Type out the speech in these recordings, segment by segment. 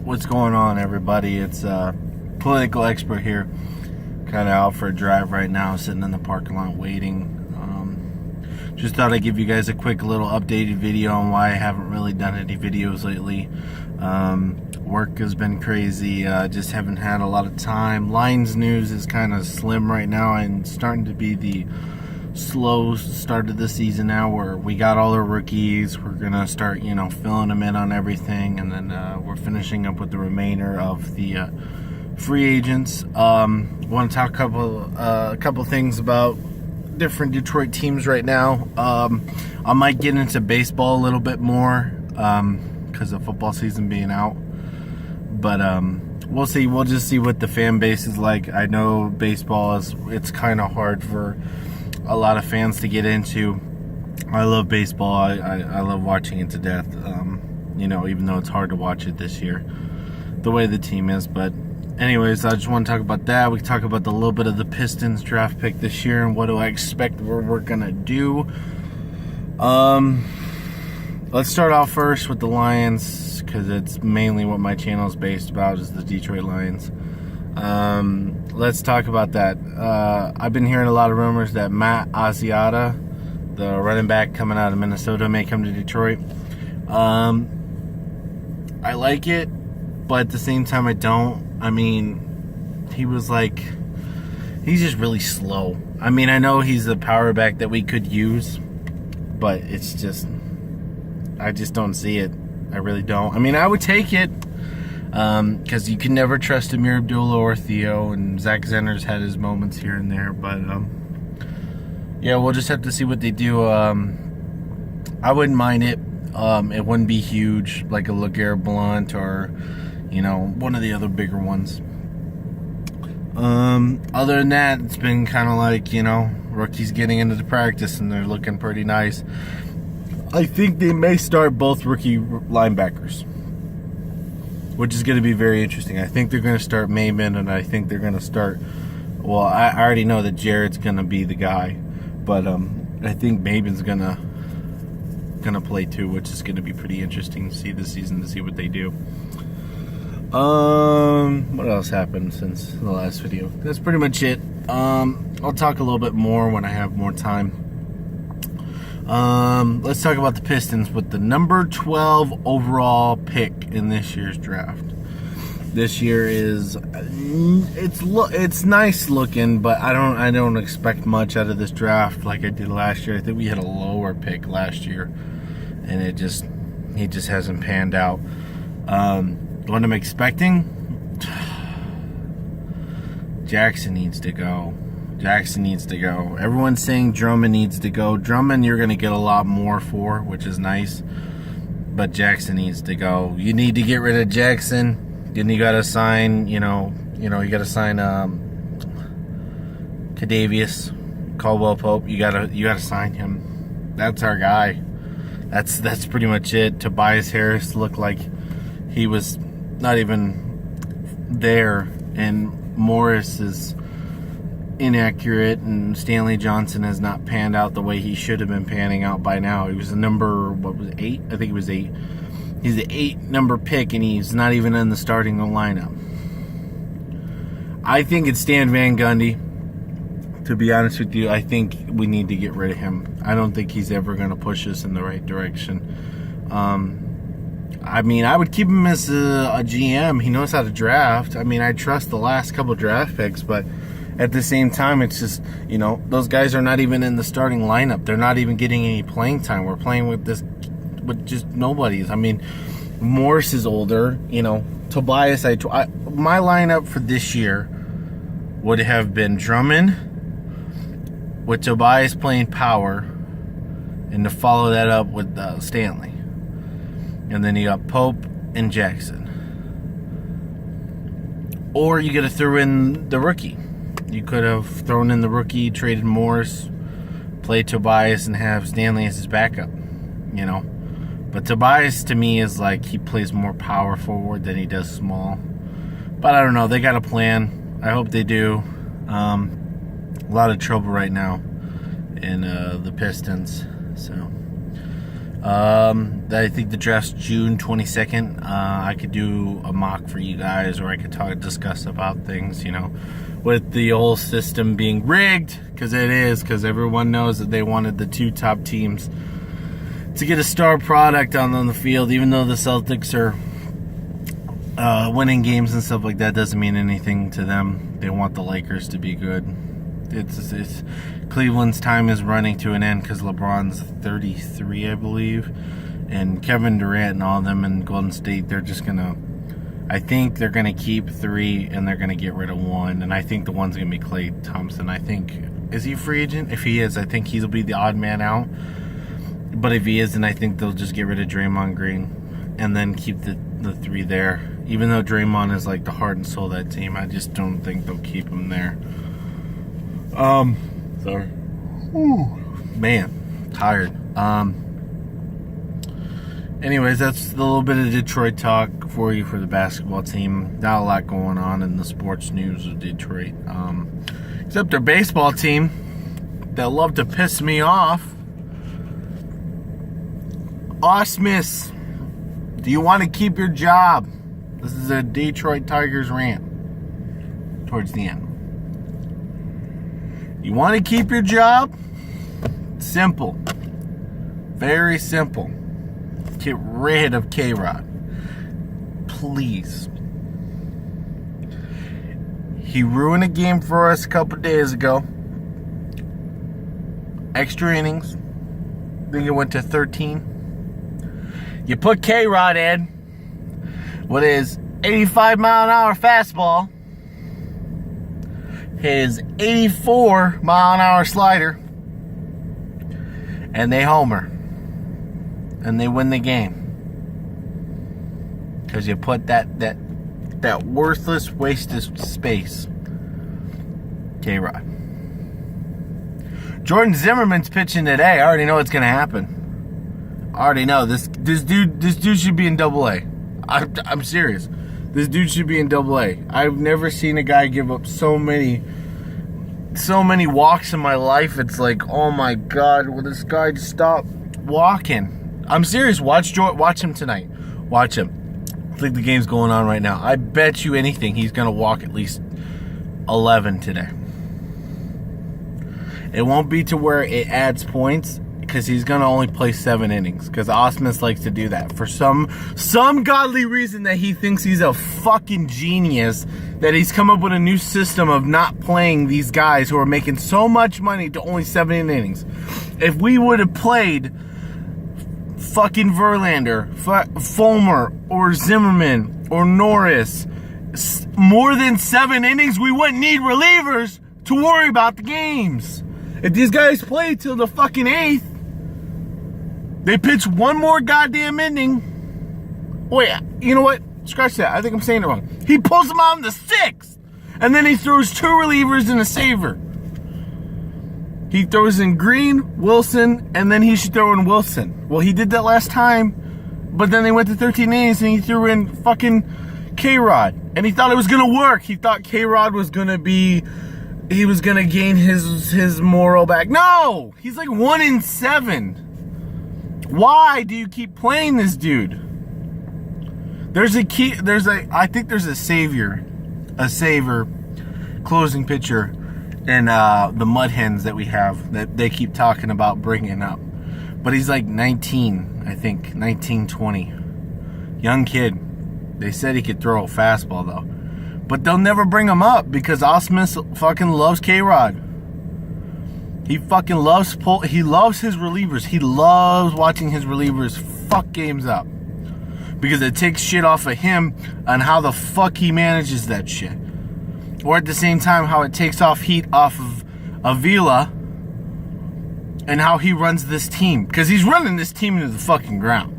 What's going on, everybody? It's political expert here. Kind of out for a drive right now, sitting in the parking lot waiting. Just thought I'd give you guys a quick little updated video on why I haven't really done any videos lately. Work has been crazy. Just haven't had a lot of time. Lions news is kind of slim right now and starting to be the slow start of the season now, where we got all our rookies. We're gonna start, filling them in on everything, and then we're finishing up with the remainder of the free agents. Want to talk a couple things about different Detroit teams right now. I might get into baseball a little bit more because of football season being out, but we'll see. We'll just see what the fan base is like. I know baseball it's kind of hard for a lot of fans to get into. I love baseball. I love watching it to death. Even though it's hard to watch it this year, the way the team is. But anyways, I just want to talk about that. We can talk about a little bit of the Pistons draft pick this year and what do I expect we're gonna do. Let's start off first with the Lions, because it's mainly what my channel is based about, is the Detroit Lions. Let's talk about that. I've been hearing a lot of rumors that Matt Asiata, the running back coming out of Minnesota, may come to Detroit. I like it, but at the same time I don't. I mean, he's just really slow. I mean, I know he's a power back that we could use, but I just don't see it. I really don't. I mean, I would take it, because you can never trust Amir Abdullah or Theo, and Zach Zenner's had his moments here and there, but yeah, we'll just have to see what they do. I wouldn't mind it. It wouldn't be huge, like a LeGarrette Blount or one of the other bigger ones. Other than that, it's been kind of like, rookies getting into the practice and they're looking pretty nice. I think they may start both rookie linebackers, which is going to be very interesting. I think they're going to start Maimon, and I think they're going to start, well, I already know that Jared's going to be the guy, but I think Maimon's going to play too, which is going to be pretty interesting to see this season, to see what they do. What else happened since the last video? That's pretty much it. I'll talk a little bit more when I have more time. Let's talk about the Pistons with the number 12 overall pick in this year's draft. This year it's nice looking, but I don't expect much out of this draft like I did last year. I think we had a lower pick last year, and he just hasn't panned out. What I'm expecting, Jackson needs to go. Everyone's saying Drummond needs to go. Drummond you're going to get a lot more for, which is nice. But Jackson needs to go. You need to get rid of Jackson. Then you got to sign, you got to sign Kadavius Caldwell-Pope. You got to sign him. That's our guy. That's pretty much it. Tobias Harris looked like he was not even there, and Morris is inaccurate, and Stanley Johnson has not panned out the way he should have been panning out by now. He was the number, 8? I think he was 8. He's the 8 number pick, and he's not even in the starting lineup. I think it's Stan Van Gundy. To be honest with you, I think we need to get rid of him. I don't think he's ever going to push us in the right direction. I mean, I would keep him as a GM. He knows how to draft. I mean, I trust the last couple draft picks, but at the same time, it's just, those guys are not even in the starting lineup. They're not even getting any playing time. We're playing with just nobodies. I mean, Morris is older. Tobias, my lineup for this year would have been Drummond with Tobias playing power, and to follow that up with Stanley. And then you got Pope and Jackson. Or you could have thrown in the rookie. You could have thrown in the rookie, traded Morris, played Tobias, and have Stanley as his backup. But Tobias, to me, is like he plays more power forward than he does small. But I don't know. They got a plan. I hope they do. A lot of trouble right now in the Pistons. So I think the draft's June 22nd. I could do a mock for you guys, or I could discuss about things, with the whole system being rigged, because it is, because everyone knows that they wanted the 2 top teams to get a star product on the field. Even though the Celtics are winning games and stuff like that, doesn't mean anything to them. They want the Lakers to be good. It's Cleveland's time is running to an end because LeBron's 33, I believe, and Kevin Durant and all of them in Golden State, they're just I think they're gonna keep 3 and they're gonna get rid of 1, and I think the one's gonna be Klay Thompson. I think, is he a free agent? If he is, I think he'll be the odd man out. But if he isn't, I think they'll just get rid of Draymond Green and then keep the 3 there. Even though Draymond is like the heart and soul of that team, I just don't think they'll keep him there. Sorry. Ooh, man, tired. Anyways, that's a little bit of Detroit talk for you for the basketball team. Not a lot going on in the sports news of Detroit. Except their baseball team that love to piss me off. Osmus, do you want to keep your job? This is a Detroit Tigers rant towards the end. You want to keep your job? Simple. Very simple. Get rid of K-Rod. Please. He ruined a game for us a couple days ago. Extra innings. I think it went to 13. You put K-Rod in with his 85-mile-an-hour fastball, his 84-mile-an-hour slider, and they homer. And they win the game. Because you put that worthless waste of space. K-Rod. Jordan Zimmerman's pitching today. I already know what's going to happen. I already know. This dude should be in AA. I'm serious. This dude should be in AA. I've never seen a guy give up so many walks in my life. It's like, oh my God, will this guy just stop walking? I'm serious. Watch him tonight. Watch him. I think the game's going on right now. I bet you anything he's going to walk at least 11 today. It won't be to where it adds points, because he's going to only play 7 innings, because Osmus likes to do that for some godly reason, that he thinks he's a fucking genius, that he's come up with a new system of not playing these guys who are making so much money to only 7 innings. If we would have played fucking Verlander, Fulmer, or Zimmerman, or Norris more than 7 innings, we wouldn't need relievers to worry about the games. If these guys play till the fucking 8th, they pitch one more goddamn inning. Wait, you know what? Scratch that. I think I'm saying it wrong. He pulls them out in the 6th, and then he throws 2 relievers and a saver. He throws in Green, Wilson, and then he should throw in Wilson. Well, he did that last time, but then they went to 13 innings and he threw in fucking K-Rod. And he thought it was going to work. He thought K-Rod was going to he was going to gain his moral back. No! He's like 1-7. Why do you keep playing this dude? I think there's a saver closing pitcher, and the Mud Hens that we have, that they keep talking about bringing up. But he's like 19, I think, 19, 20. Young kid. They said he could throw a fastball, though. But they'll never bring him up because Osmus fucking loves K-Rod. He fucking loves he loves his relievers. He loves watching his relievers fuck games up. Because it takes shit off of him on how the fuck he manages that shit. Or at the same time, how it takes off heat off of Avila and how he runs this team. Because he's running this team into the fucking ground.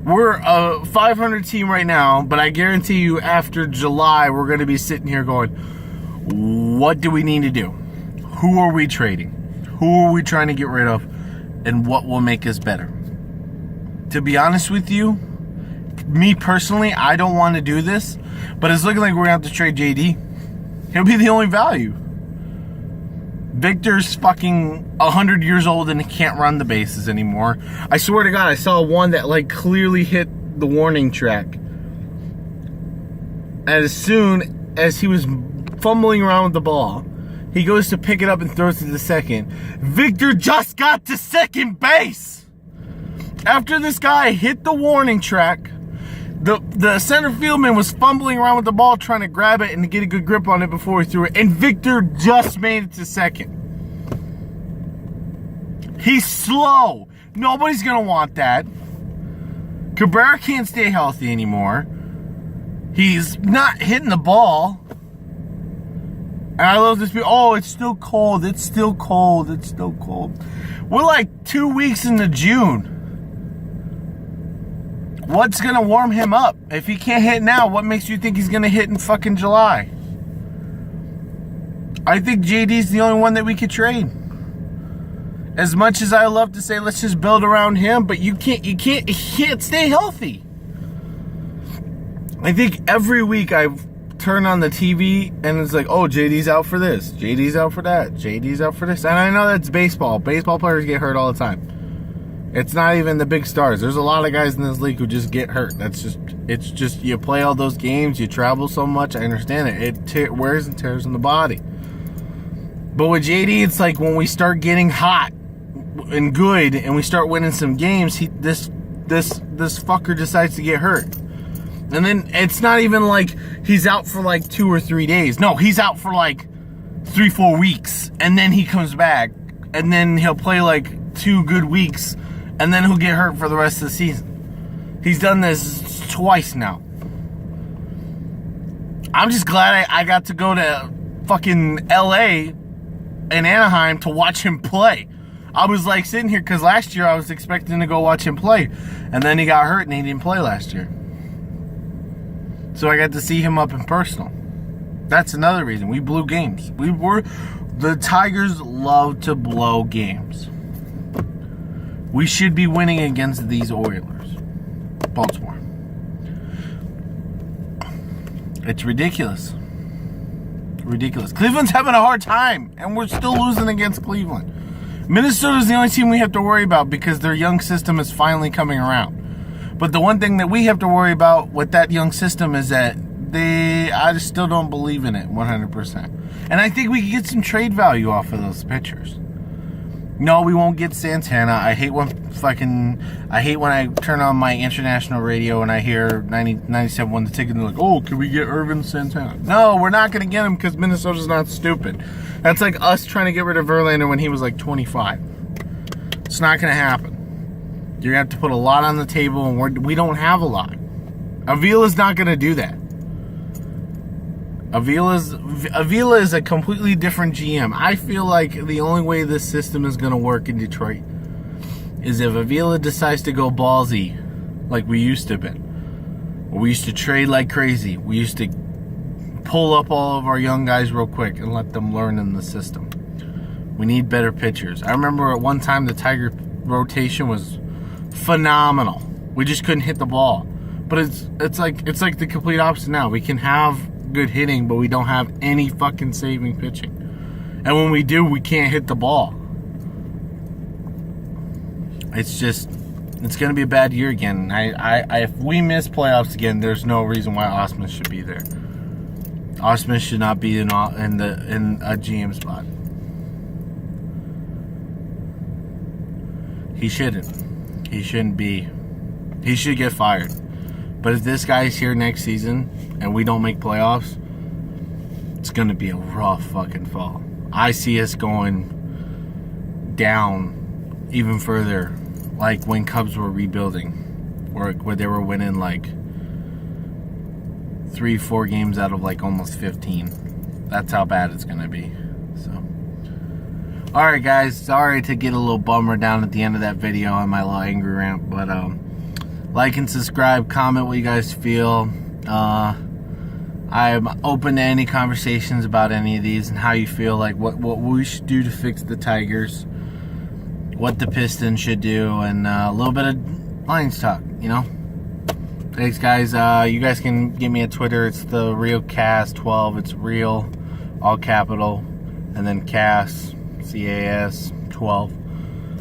We're a 500 team right now, but I guarantee you after July, we're going to be sitting here going, what do we need to do? Who are we trading? Who are we trying to get rid of? And what will make us better? To be honest with you, me personally, I don't want to do this, but it's looking like we're going to have to trade JD. He'll be the only value. Victor's fucking 100 years old and he can't run the bases anymore. I swear to God, I saw one that like clearly hit the warning track. And as soon as he was fumbling around with the ball, he goes to pick it up and throws it to second. Victor just got to second base. After this guy hit the warning track, the center fieldman was fumbling around with the ball trying to grab it and to get a good grip on it before he threw it. And Victor just made it to second. He's slow. Nobody's going to want that. Cabrera can't stay healthy anymore. He's not hitting the ball. And I love this. Oh, it's still cold. It's still cold. It's still cold. We're like 2 weeks into June. What's going to warm him up? If he can't hit now, what makes you think he's going to hit in fucking July? I think JD's the only one that we could trade. As much as I love to say, let's just build around him, but he can't stay healthy. I think every week I turn on the TV and it's like, oh, JD's out for this, JD's out for that, JD's out for this. And I know that's baseball. Baseball players get hurt all the time. It's not even the big stars. There's a lot of guys in this league who just get hurt. It's just you play all those games, you travel so much. I understand it. It wears and tears on the body. But with JD, it's like when we start getting hot and good and we start winning some games, this fucker decides to get hurt. And then it's not even like he's out for like 2 or 3 days. No, he's out for like 3-4 weeks. And then he comes back. And then he'll play like 2 good weeks. And then he'll get hurt for the rest of the season. He's done this twice now. I'm just glad I got to go to fucking LA and Anaheim to watch him play. I was like sitting here because last year I was expecting to go watch him play. And then he got hurt and he didn't play last year. So I got to see him up in personal. That's another reason. We blew games. The Tigers love to blow games. We should be winning against these Oilers. Baltimore. It's ridiculous. Ridiculous. Cleveland's having a hard time, and we're still losing against Cleveland. Minnesota's the only team we have to worry about because their young system is finally coming around. But the one thing that we have to worry about with that young system is that I just still don't believe in it 100%. And I think we can get some trade value off of those pitchers. No, we won't get Santana. I hate when I turn on my international radio and I hear 97 the ticket and they're like, oh, can we get Irvin Santana? No, we're not going to get him because Minnesota's not stupid. That's like us trying to get rid of Verlander when he was like 25. It's not going to happen. You're going to have to put a lot on the table, and we don't have a lot. Avila's not going to do that. Avila is a completely different GM. I feel like the only way this system is going to work in Detroit is if Avila decides to go ballsy like we used to be. We used to trade like crazy. We used to pull up all of our young guys real quick and let them learn in the system. We need better pitchers. I remember at one time the Tiger rotation was phenomenal. We just couldn't hit the ball. But it's like the complete opposite now. We can have good hitting, but we don't have any fucking saving pitching. And when we do, we can't hit the ball. It's going to be a bad year again. If we miss playoffs again, there's no reason why Osmus should be there. Osmus should not be in a GM spot. He shouldn't. He shouldn't be. He should get fired. But if this guy's here next season and we don't make playoffs, it's going to be a rough fucking fall. I see us going down even further, like when Cubs were rebuilding, where they were winning like 3-4 games out of like almost 15. That's how bad it's going to be. So, all right, guys. Sorry to get a little bummer down at the end of that video on my little angry rant, but like and subscribe, comment what you guys feel. I'm open to any conversations about any of these and how you feel, like what we should do to fix the Tigers, what the Pistons should do, and a little bit of Lions talk, you know. Thanks, guys. You guys can get me at Twitter. It's the RealCast12. It's real, all capital, and then cast. CAS 12.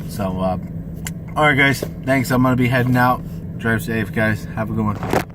So, alright guys, thanks. I'm going to be heading out. Drive safe, guys. Have a good one.